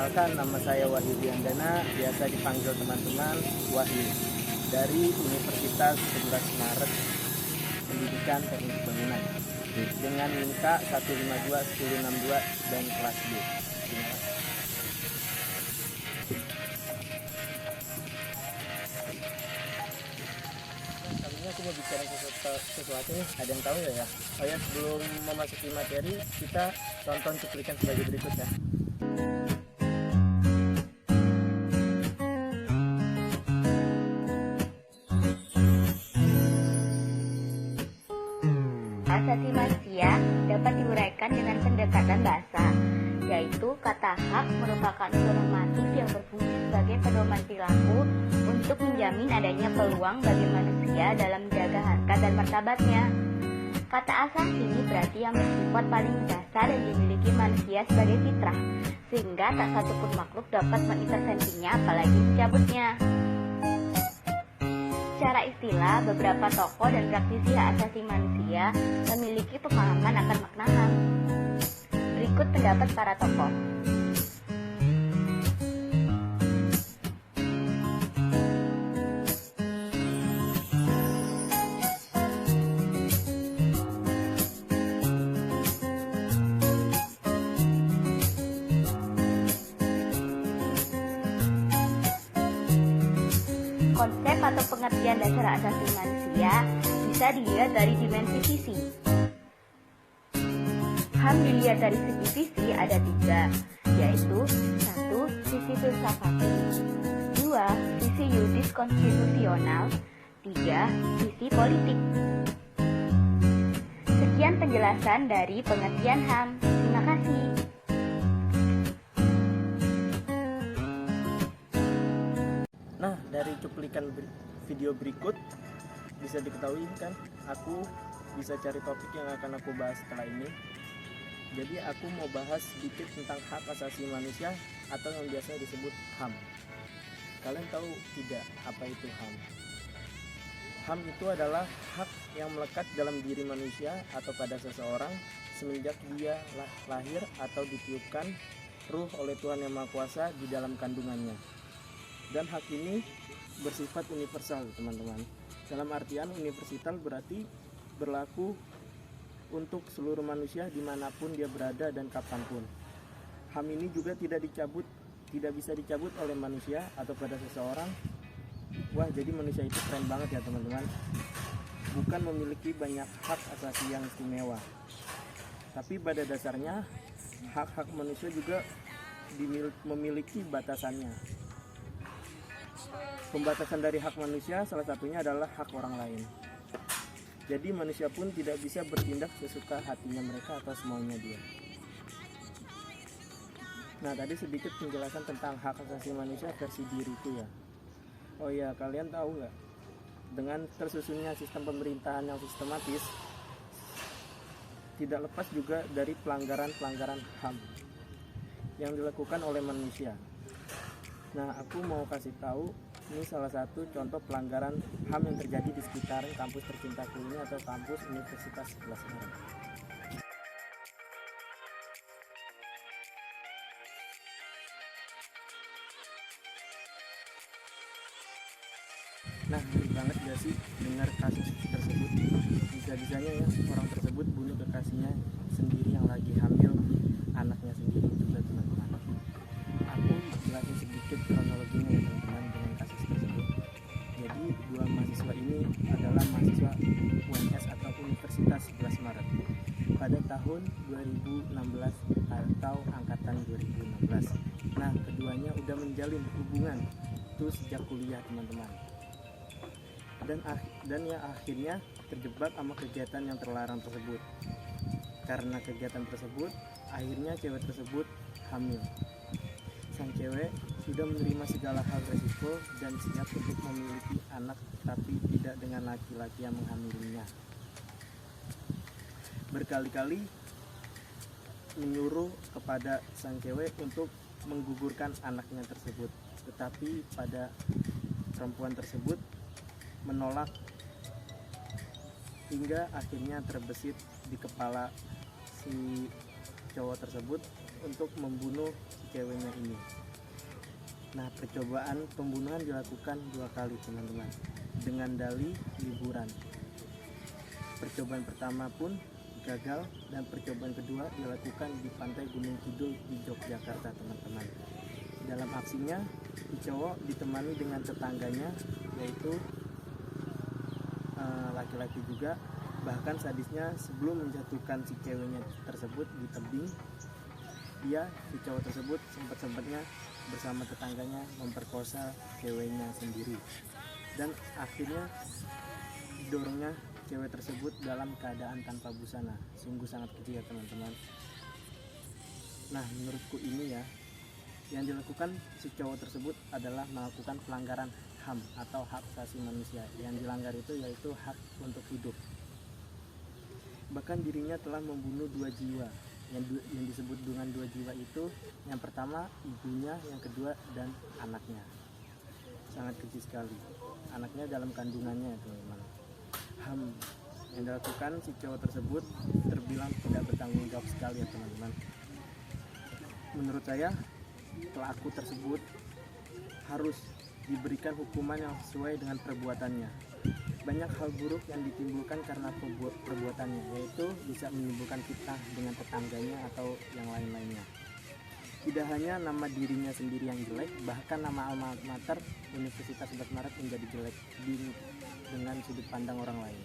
Perkenalkan, nama saya Wahyu Diandana, biasa dipanggil teman-teman Wahyu, dari Universitas 11 Maret Pendidikan Teknik Bangunan dengan NIMKA 1521062 dan kelas B. Terima kasih. Kali ini aku mau bicara sesuatu nih, ada yang tahu nggak ya? Oh ya, sebelum memasuki materi, kita tonton cuplikan sebagai berikut ya. Asasi manusia dapat diuraikan dengan pendekatan bahasa, yaitu kata hak merupakan unsur normatif yang berfungsi sebagai pedoman perilaku untuk menjamin adanya peluang bagi manusia dalam menjaga harkat dan martabatnya. Kata asasi berarti yang bersifat paling dasar dan dimiliki manusia sebagai fitrah, sehingga tak satupun makhluk dapat mengintervensinya apalagi mencabutnya. Secara istilah, beberapa tokoh dan praktisi hak asasi manusia memiliki pemahaman akan makna HAM. Berikut pendapat para tokoh. Konsep atau pengertian dasar hak asasi manusia bisa dilihat dari dimensi visi. HAM dilihat dari segi visi ada 3, yaitu 1. Visi filsafati, 2. Visi yuridis konstitusional, 3. Visi politik. Sekian penjelasan dari pengertian HAM. Terima kasih. Nah, dari cuplikan video berikut bisa diketahui kan, aku bisa cari topik yang akan aku bahas setelah ini. Jadi aku mau bahas sedikit tentang hak asasi manusia atau yang biasanya disebut HAM. Kalian tahu tidak apa itu HAM? HAM itu adalah hak yang melekat dalam diri manusia atau pada seseorang semenjak dia lahir atau ditiupkan ruh oleh Tuhan Yang Maha Kuasa di dalam kandungannya. Dan hak ini bersifat universal, teman-teman. Dalam artian universal berarti berlaku untuk seluruh manusia dimanapun dia berada dan kapanpun. HAM ini juga tidak bisa dicabut oleh manusia atau pada seseorang. Wah, jadi manusia itu keren banget ya, teman-teman. Bukan memiliki banyak hak asasi yang istimewa, tapi pada dasarnya hak-hak manusia juga memiliki batasannya. Pembatasan dari hak manusia salah satunya adalah hak orang lain. Jadi manusia pun tidak bisa bertindak sesuka hatinya mereka atau semaunya dia. Nah, tadi sedikit penjelasan tentang hak asasi manusia versi diriku ya. Oh ya, kalian tahu nggak? Dengan tersusunnya sistem pemerintahan yang sistematis, tidak lepas juga dari pelanggaran-pelanggaran HAM yang dilakukan oleh manusia. Nah, aku mau kasih tahu ini salah satu contoh pelanggaran HAM yang terjadi di sekitar kampus tercintaku ini atau kampus Universitas 11 Maret. Nah, ngeri banget gak sih dengar kasus tersebut? Bisa-bisanya ya orang tersebut bunuh kekasihnya sendiri yang lagi hamil anaknya sendiri juga, teman-teman. Aku jelasin sedikit kronologinya ya, teman-teman, dengan kasus tersebut. Jadi dua mahasiswa ini adalah mahasiswa UNS atau Universitas 11 Maret pada tahun 2016 atau angkatan 2016. Nah, keduanya udah menjalin hubungan itu sejak kuliah, teman-teman. Dan yang akhirnya terjebak sama kegiatan yang terlarang tersebut. Karena kegiatan tersebut, akhirnya cewek tersebut hamil. Sang cewek sudah menerima segala hal resiko dan siap untuk memiliki anak, tapi tidak dengan laki-laki yang menghamilinya. Berkali-kali menyuruh kepada sang cewek untuk menggugurkan anaknya tersebut, tetapi pada perempuan tersebut menolak hingga akhirnya terbesit di kepala si cowok tersebut untuk membunuh si ceweknya ini. Nah, percobaan pembunuhan dilakukan 2 kali teman-teman, dengan dalih liburan. Percobaan pertama pun gagal dan percobaan kedua dilakukan di pantai Gunung Kidul di Yogyakarta teman-teman. Dalam aksinya, si cowok ditemani dengan tetangganya, yaitu laki-laki juga. Bahkan sadisnya, sebelum menjatuhkan si ceweknya tersebut di tebing, si cowok tersebut sempat-sempatnya bersama tetangganya memperkosa ceweknya sendiri, dan akhirnya didorongnya cewek tersebut dalam keadaan tanpa busana. Sungguh sangat keji ya teman-teman. Nah, menurutku ini ya, yang dilakukan si cowok tersebut adalah melakukan pelanggaran HAM atau hak asasi manusia. Yang dilanggar itu yaitu hak untuk hidup. Bahkan dirinya telah membunuh 2 jiwa. Yang disebut dengan 2 jiwa itu, yang pertama ibunya, yang kedua dan anaknya. Sangat keji sekali. Anaknya dalam kandungannya ya teman-teman. HAM yang dilakukan si cowok tersebut terbilang tidak bertanggung jawab sekali ya teman-teman. Menurut saya, pelaku tersebut harus diberikan hukuman yang sesuai dengan perbuatannya. Banyak hal buruk yang ditimbulkan karena perbuatannya, yaitu bisa menimbulkan fitnah dengan tetangganya atau yang lain-lainnya. Tidak hanya nama dirinya sendiri yang jelek, bahkan nama alma mater Universitas 11 Maret menjadi jelek dengan sudut pandang orang lain.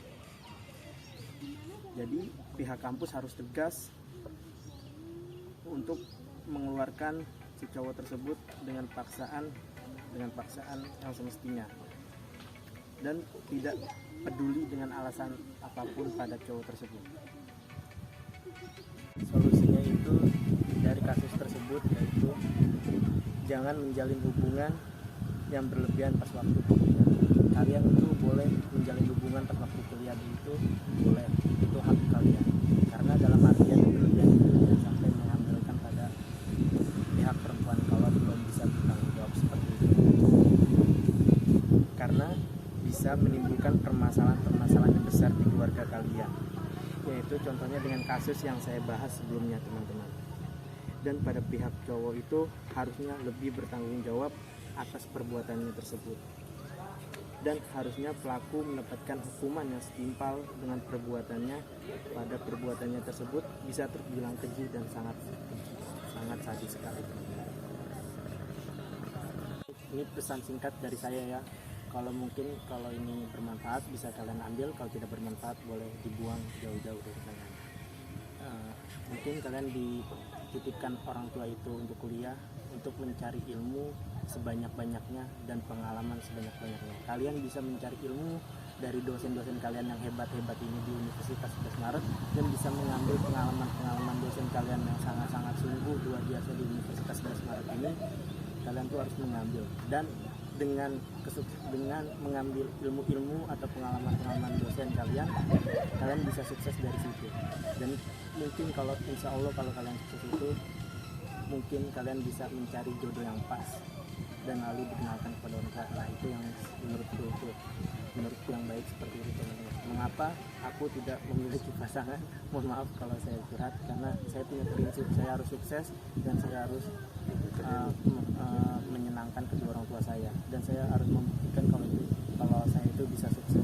Jadi pihak kampus harus tegas untuk mengeluarkan si cowok tersebut dengan paksaan yang semestinya, dan tidak peduli dengan alasan apapun pada cowok tersebut. Solusinya itu dari kasus tersebut yaitu jangan menjalin hubungan yang berlebihan pas waktu kuliah. Kalian itu boleh menjalin hubungan pas waktu kuliah, itu boleh, itu hak kalian. Karena dalam artian berlebihan itu jangan sampai mengandalkan pada pihak perempuan kalau belum bisa bertanggung jawab seperti itu. Karena bisa menimbulkan permasalahan yang besar di keluarga kalian. Yaitu contohnya dengan kasus yang saya bahas sebelumnya teman-teman. Dan pada pihak cowok itu harusnya lebih bertanggung jawab atas perbuatannya tersebut, dan harusnya pelaku mendapatkan hukuman yang setimpal dengan perbuatannya. Pada perbuatannya tersebut bisa terbilang keji dan sangat sadis sekali. Ini pesan singkat dari saya ya. Kalau ini bermanfaat bisa kalian ambil, kalau tidak bermanfaat boleh dibuang jauh-jauh dari kalian. Mungkin kalian dititipkan orang tua itu untuk kuliah, untuk mencari ilmu sebanyak-banyaknya dan pengalaman sebanyak-banyaknya. Kalian bisa mencari ilmu dari dosen-dosen kalian yang hebat-hebat ini di Universitas 11 Maret, dan bisa mengambil pengalaman dosen kalian yang sangat-sangat sungguh luar biasa di Universitas 11 Maret ini. Kalian tuh harus mengambil, dan dengan mengambil ilmu-ilmu atau pengalaman dosen kalian bisa sukses dari situ. Dan mungkin kalau insya Allah kalau kalian sukses itu, mungkin kalian bisa mencari jodoh yang pas dan lalu dikenalkan kepada orang tua. Nah, itu yang menurutku yang baik seperti itu teman-teman. Mengapa aku tidak memiliki pasangan? Mohon maaf kalau saya curhat, karena saya punya prinsip saya harus sukses dan saya harus menyenangkan kedua orang tua saya, dan saya harus membuktikan kalau saya itu bisa sukses.